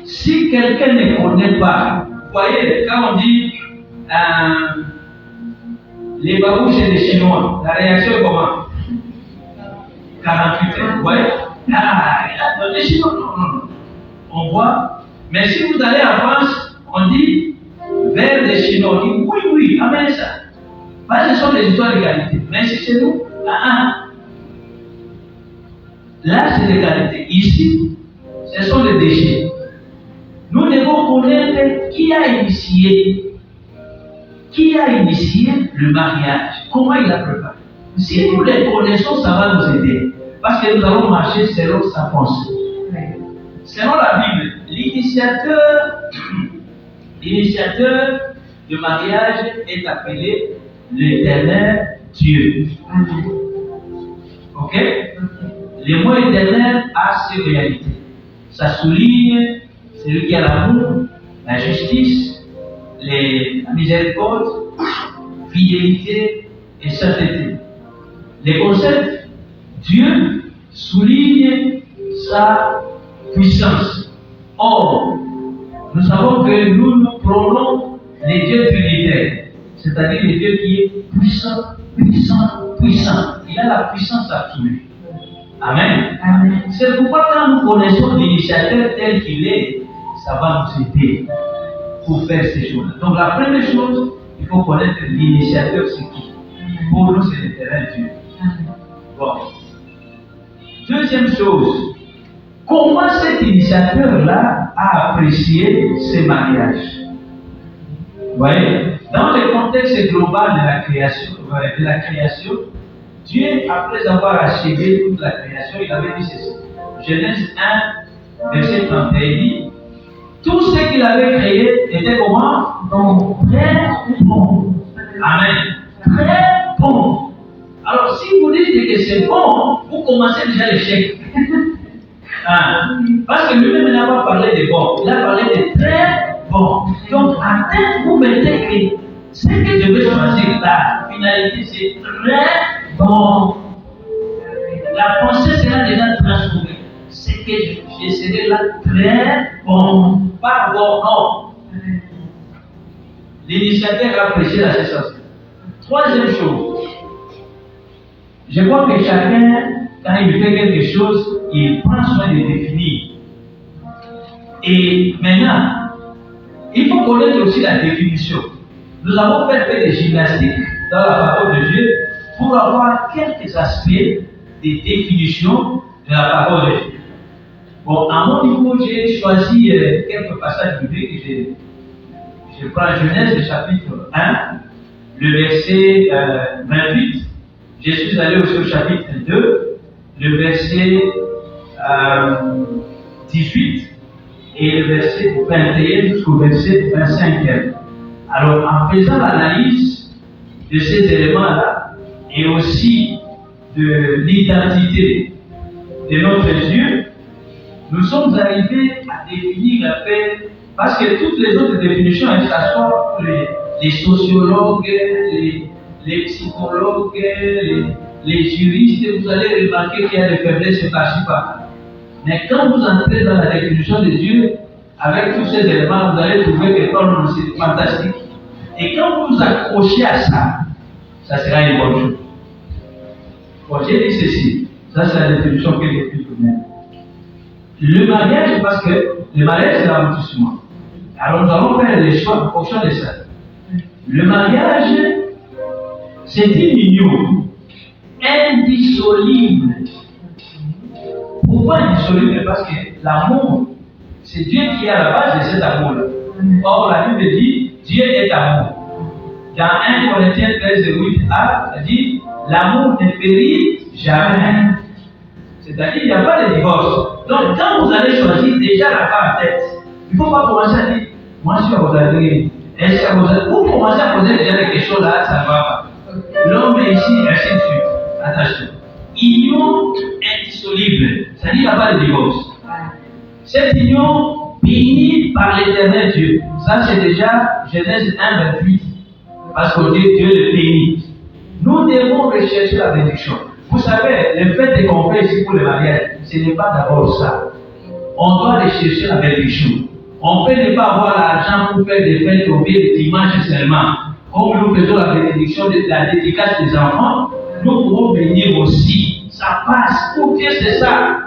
Si quelqu'un ne connaît pas, vous voyez, quand on dit les babouches et les Chinois, la réaction est comment? 48 heures, vous voyez? Les Chinois, non. On voit. Mais si vous allez en France, on dit vers les Chinois, on dit oui, amène ça. Parce que ce sont des histoires d'égalité. Mais si chez nous, là c'est l'égalité. Ici, ce sont les déchets. Nous devons connaître qui a initié le mariage, comment il a préparé. Si nous les connaissons, ça va nous aider. Parce que nous allons marcher selon sa pensée. Selon la Bible, l'initiateur du mariage est appelé l'Éternel Dieu. Ok? Le mot éternel a ses réalités. Ça souligne celui qui a l'amour, la justice, la miséricorde, fidélité et sainteté. Les concepts, Dieu souligne sa puissance. Or, nous savons que nous prônons les dieux trinitaires, c'est-à-dire les dieux qui est puissant. Il a la puissance absolue. Amen. C'est pourquoi quand nous connaissons l'initiateur tel qu'il est, ça va nous aider pour faire ces choses. Donc la première chose, il faut connaître l'initiateur, c'est qui? Pour nous, c'est l'éternel Dieu. Bon. Deuxième chose, comment cet initiateur-là a apprécié ces mariages? Vous voyez, dans le contexte global de la création, Dieu, après avoir achevé toute la création, il avait dit ceci. Genèse 1, verset 31, il dit, tout ce qu'il avait créé était comment? Donc, très bon. Amen. Très bon. Alors, si vous dites que c'est bon, vous commencez déjà l'échec. que ce que je vais choisir là, finalité, c'est très bon. La pensée sera déjà transformée. Ce que je serai là très bon. Pas bon, non. L'initiateur a prêché la cessation. Troisième chose, je crois que chacun, quand il fait quelque chose, il prend soin de définir. Et maintenant, il faut connaître aussi la définition. Nous avons fait un peu de gymnastique dans la parole de Dieu pour avoir quelques aspects de définition de la parole de Dieu. Bon, à mon niveau, j'ai choisi quelques passages bibliques. Je prends Genèse, le chapitre 1, le verset 28. Je suis allé aussi au chapitre 2, le verset 18 et le verset 21 jusqu'au verset 25. Alors, en faisant l'analyse de ces éléments-là et aussi de l'identité de notre Dieu, nous sommes arrivés à définir la paix, parce que toutes les autres définitions, elles s'assoient les sociologues, les psychologues, les juristes, vous allez remarquer qu'il y a des faiblesses par-ci par-là. Mais quand vous entrez dans la définition de Dieu, avec tous ces éléments, vous allez trouver que c'est fantastique. Et quand vous vous accrochez à ça, ça sera une bonne chose. Bon, j'ai dit ceci, ça c'est la définition que j'ai pu donner. Le mariage, parce que le mariage c'est l'aboutissement. Alors nous allons faire les choix en fonction de ça. Le mariage, c'est une union indissoluble. Pourquoi indissoluble? Parce que l'amour, c'est Dieu qui est à la base de cet amour-là. Or, la Bible dit, Dieu est amour. Dans 1 Corinthiens 13:8a, ça dit, l'amour ne périt jamais. C'est-à-dire qu'il n'y a pas de divorce. Donc, quand vous allez choisir déjà la femme en tête, il ne faut pas commencer à dire, moi je suis à vous adresser. Est-ce que vous commencez à poser déjà des questions là, ça ne va pas. L'homme est ici, ainsi de suite. Attention. Union indissoluble, c'est-à-dire qu'il n'y a pas de divorce. Cette union bénie par l'éternel Dieu. Ça, c'est déjà Genèse 1:28. Parce qu'on dit Dieu le bénit. Nous devons rechercher la bénédiction. Vous savez, le fait de qu'on fait ici pour le mariage, ce n'est pas d'abord ça. On doit rechercher la bénédiction. On peut ne pas avoir l'argent pour faire des fêtes au milieu de dimanche seulement. Comme nous faisons la bénédiction de la dédicace des enfants, nous pouvons bénir aussi. Ça passe. Pour Dieu, c'est ça.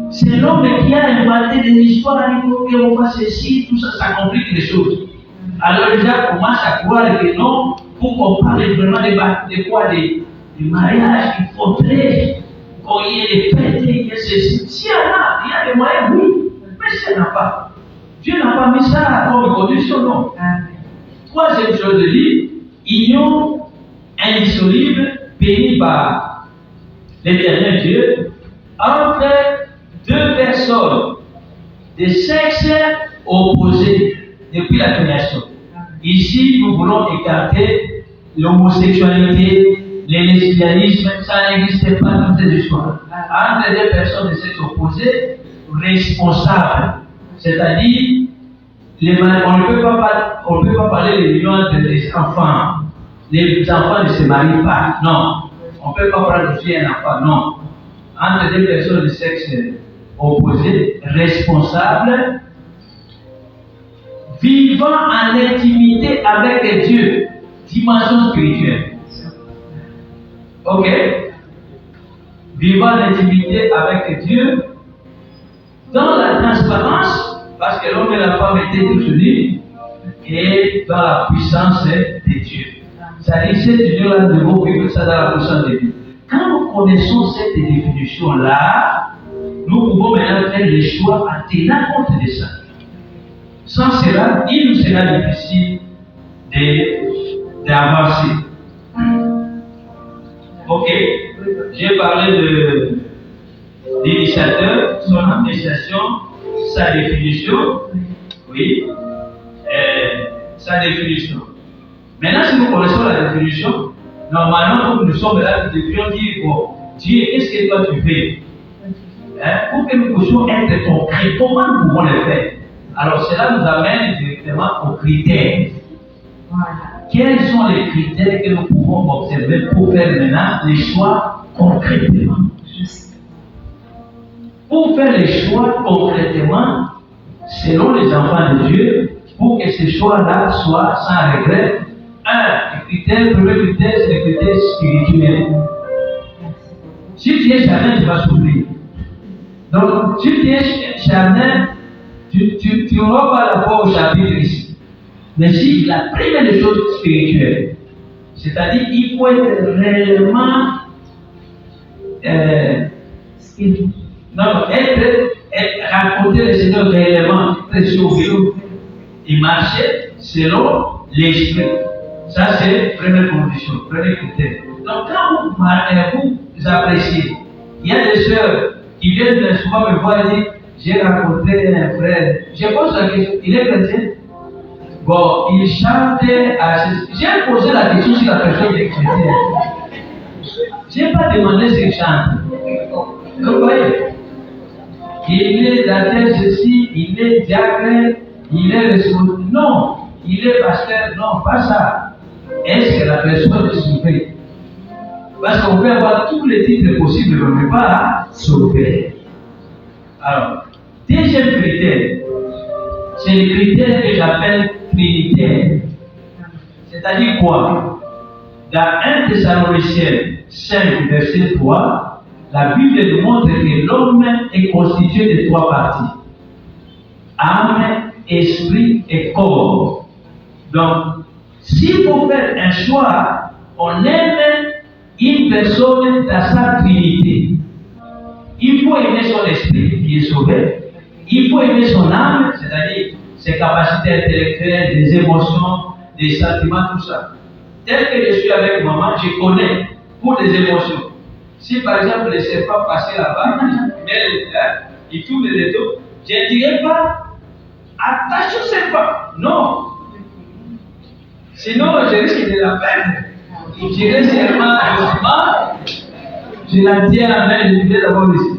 C'est l'homme qui a inventé des histoires, il faut qu'on fasse ceci, tout ça, ça complique les choses. Alors les gens commencent à croire que non, pour qu'on parle vraiment de quoi, des mariages, il faudrait qu'on y ait des fêtes, il y ait ceci. S'il y en a, il y a des moyens, oui, mais s'il n'y en a pas. Dieu n'a pas mis ça comme condition, non. Troisième chose de dire, union indissoluble, bénie par l'éternel Dieu, entre deux personnes de sexe opposé depuis la création. Ici, nous voulons écarter l'homosexualité, le lesbianisme, ça n'existe pas dans ces histoires. Entre deux personnes de sexe opposé, responsables, c'est-à-dire, on ne peut pas parler de l'union entre les enfants. Les enfants ne se marient pas, non. On ne peut pas prendre aussi un enfant, non. Entre deux personnes de sexe opposé, responsables, vivant en intimité avec Dieu, dimension spirituelle. Ok? Vivant en intimité avec Dieu, dans la transparence, parce que l'homme et la femme étaient tous unis, et dans la puissance de Dieu. C'est-à-dire, cette union-là, nous devons vivre ça dans la puissance de Dieu. Quand nous connaissons cette définition-là, nous pouvons maintenant faire les choix en tenant compte de ça. Sans cela, il nous sera difficile d'avancer. Ok, j'ai parlé de l'initiateur, son appréciation, sa définition. Oui, sa définition. Maintenant, si nous connaissons la définition, normalement, comme nous sommes là, nous devrions dire, bon, Dieu, qu'est-ce que toi tu fais? Pour que nous puissions être concrets, comment nous pouvons le faire? Alors, cela nous amène directement aux critères. Voilà. Quels sont les critères que nous pouvons observer pour faire maintenant les choix concrètement? Pour faire les choix concrètement, selon les enfants de Dieu, pour que ces choix-là soient sans regret, le premier critère, c'est le critère spirituel. Si tu es charnel, tu vas souffrir. Donc, si tu es charnel, tu n'auras pas la foi au chapitre ici. Mais si la première des choses spirituelles, c'est-à-dire il faut être réellement raconter le Seigneur réellement, être sauvé et marcher selon l'esprit. Ça, c'est la première condition, premier critère. Donc, quand vous appréciez, il y a des sœurs qui viennent souvent me voir et disent, j'ai rencontré un frère. Je pose la question, il est chrétien? Bon, il chante J'ai posé la question si la personne est chrétienne. Je n'ai pas demandé s'il chante. Vous voyez? Il est d'attendre ceci, il est diacre, il est responsable. Non, il est pasteur. Non, pas ça. Est-ce que la personne est sauvée? Parce qu'on peut avoir tous les titres possibles, mais on ne peut pas sauver. Alors, deuxième critère, c'est le critère que j'appelle trinitaire. C'est-à-dire quoi? Dans 1 Thessaloniciens 5, verset 3, la Bible nous montre que l'homme est constitué de 3 parties: âme, esprit et corps. Donc, s'il faut faire un choix, on aime une personne dans sa trinité. Il faut aimer son esprit qui est sauvé. Il faut aimer son âme, c'est-à-dire ses capacités intellectuelles, des émotions, des sentiments, tout ça. Tel que je suis avec maman, je connais pour des émotions. Si par exemple le serpent passait là-bas, il tourne les dos, je ne dirais pas attache au serpent. Non. Sinon, je risque de la perdre. Je dirais seulement doucement, je la tiens à la main, je disais d'abord ici.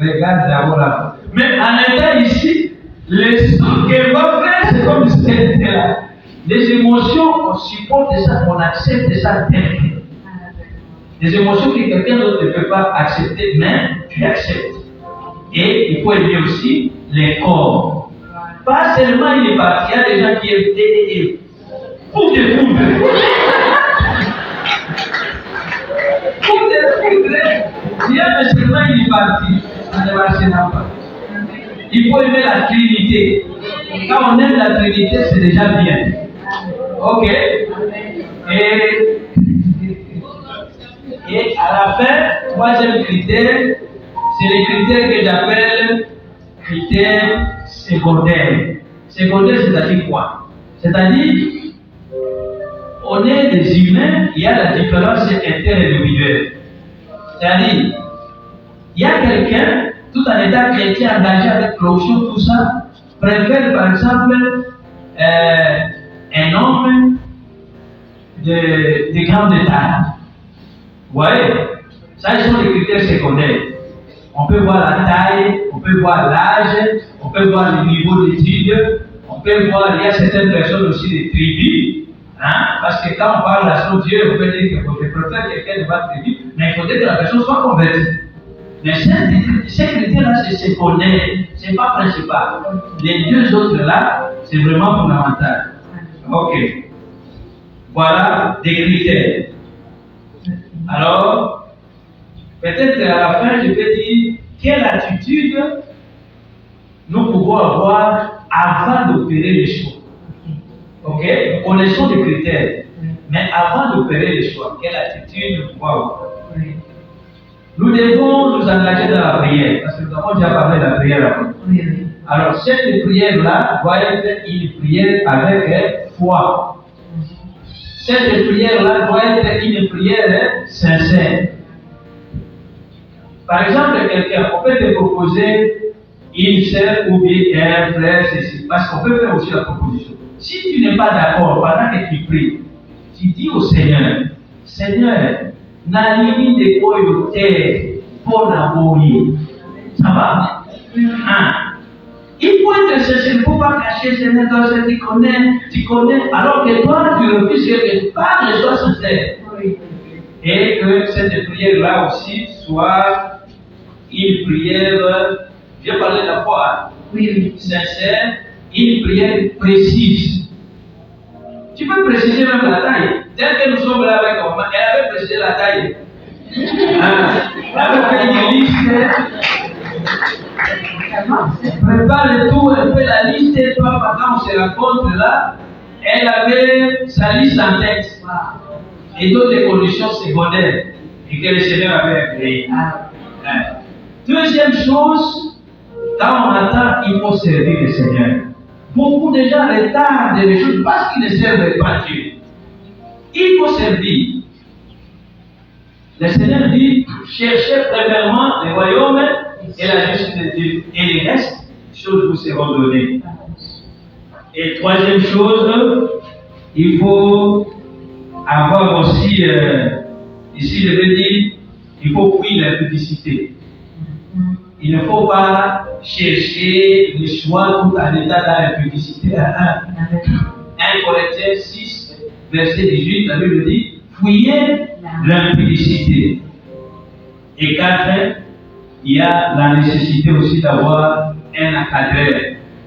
Regarde d'abord là. Mais en étant ici, le son qu'elle va faire, c'est comme si elle était là. Les émotions, on supporte ça, on accepte ça tel quel. Les émotions que quelqu'un d'autre ne peut pas accepter, mais tu acceptes. Et il faut aimer aussi les corps. Pas seulement il est parti, il y a des gens qui aiment pour des foudres. Pour des foudres, il y a seulement il est parti, ça ne marchera pas. Il faut aimer la Trinité. Quand on aime la Trinité, c'est déjà bien. Ok? Et à la fin, troisième critère, c'est les critères que j'appelle critères secondaires. Secondaire, c'est-à-dire quoi? C'est-à-dire, on est des humains, il y a la différence interindividuelle. C'est-à-dire, il y a quelqu'un, tout en étant chrétien, engagé avec clochon, tout ça, préfère par exemple un homme de grande taille. Vous voyez? Ça, ce sont les critères secondaires. On peut voir la taille, on peut voir l'âge, on peut voir le niveau d'études, on peut voir, il y a certaines personnes aussi des tribus, parce que quand on parle de la chose de Dieu, on peut dire que je préfère quelqu'un de votre tribu, mais il faudrait que la personne soit convertie. Mais ces critères-là, c'est secondaire, c'est pas principal. Les deux autres-là, c'est vraiment fondamental. Ok. Voilà des critères. Alors, peut-être à la fin, je vais dire quelle attitude nous pouvons avoir avant d'opérer les choix. Ok? Nous connaissons les critères, mais avant d'opérer les choix, quelle attitude nous pouvons avoir? Nous devons nous engager dans la prière, parce que nous avons déjà parlé de la prière avant. Alors, cette prière-là doit être une prière avec foi. Cette prière-là doit être une prière sincère. Par exemple, quelqu'un, on peut te proposer une sœur ou bien un frère, ceci, parce qu'on peut faire aussi la proposition. Si tu n'es pas d'accord, pendant que tu pries, tu dis au Seigneur, Seigneur, n'allume des coyotes pour la mourir. Ça va? Il faut être cherché, il ne faut pas cacher, Seigneur, tu connais, alors que toi, tu refuses quelque part, et sois sincère. Et que cette prière-là aussi soit une prière, je vais parler de la foi, sincère, une prière précise. Tu peux préciser même la taille. Tel que nous sommes là avec Oma, elle avait précisé la taille. Elle avait fait une liste. Prépare le tout, elle fait la liste, et toi, pendant on se rencontre là, elle avait sa liste en tête. Et d'autres conditions secondaires, et que le Seigneur avait créées. Deuxième chose, quand on attend, il faut servir le Seigneur. Beaucoup de gens retardent les choses parce qu'ils ne servent pas Dieu. Il faut servir. Le Seigneur dit, cherchez premièrement le royaume et la justice de Dieu, et les restes choses vous seront données. Et troisième chose, il faut avoir aussi, ici je vais dire, il faut fuir l'impudicité. Il ne faut pas chercher le choix tout en état dans l'impudicité. 1 Corinthiens 6, verset 18, la Bible dit, fuyez l'impudicité. Et 4, il y a la nécessité aussi d'avoir un encadreur.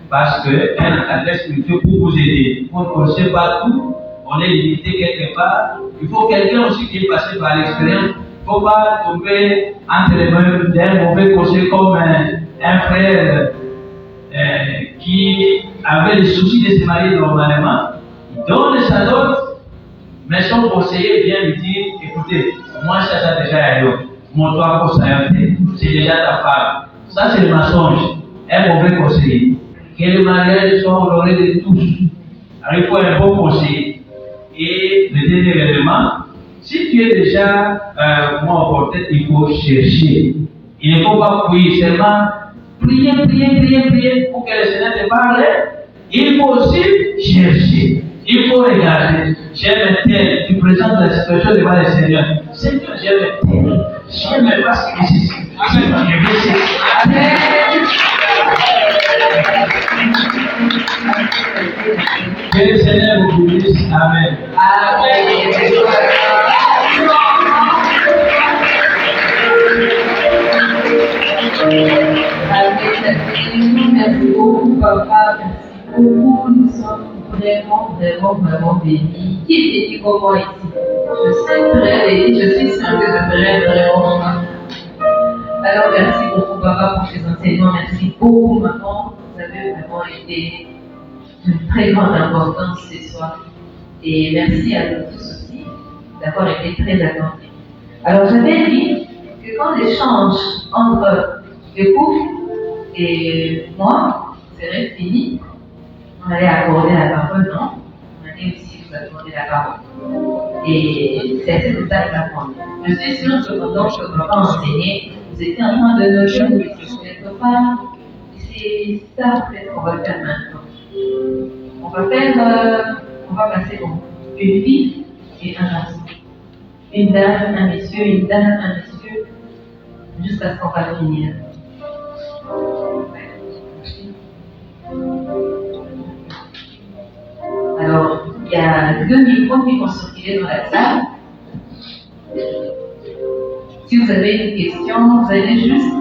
Parce qu'un encadreur spirituel pour vous aider. On ne sait pas tout, on est limité quelque part. Il faut quelqu'un aussi qui est passé par l'expérience. Il ne faut pas tomber entre les mains d'un mauvais conseil comme un frère qui avait le souci de se marier normalement. Il donne sa dot, mais son conseiller vient lui dire, écoutez, moi ça déjà ailleurs. Mon toit pour ça, c'est déjà ta femme. Ça c'est le mensonge. Un mauvais conseiller. Que le mariage soit honoré de tous. Alors il faut un bon conseiller. Et le dernier élément, si tu es déjà moins important, il faut chercher. Il ne faut pas prier seulement, prier pour que le Seigneur te parle. Il faut aussi chercher. Il faut regarder. J'aime un tel, tu présentes la situation devant le Seigneur. Seigneur, j'aime un tel. J'aime pas ce que c'est. Amen. Que le Seigneur vous bénisse. Amen. Merci beaucoup, papa. Merci beaucoup. Nous sommes vraiment bénis. Qui était dit comment ici? Je sais très béni. Je suis sûre que je ferai vraiment mal. Alors, merci beaucoup, papa, pour ces enseignements. Merci beaucoup, maman. Vous avez vraiment été d'une très grande importance ce soir. Et merci à vous tous aussi d'avoir été très attentifs. Alors, j'avais dit que quand l'échange entre le couple et moi serait fini, on allait accorder la parole, non? On allait aussi vous accorder la parole. Et c'est à cette étape d'apprendre. Je suis sûre que pendant que papa enseignait, vous étiez en train de noter quelque part. C'est ça peut-être qu'on va faire maintenant. On va passer une fille et un garçon. Une dame, un monsieur, une dame, un monsieur, jusqu'à ce qu'on va finir. Alors, il y a 2 micros qui vont circuler dans la salle. Si vous avez une question, vous allez juste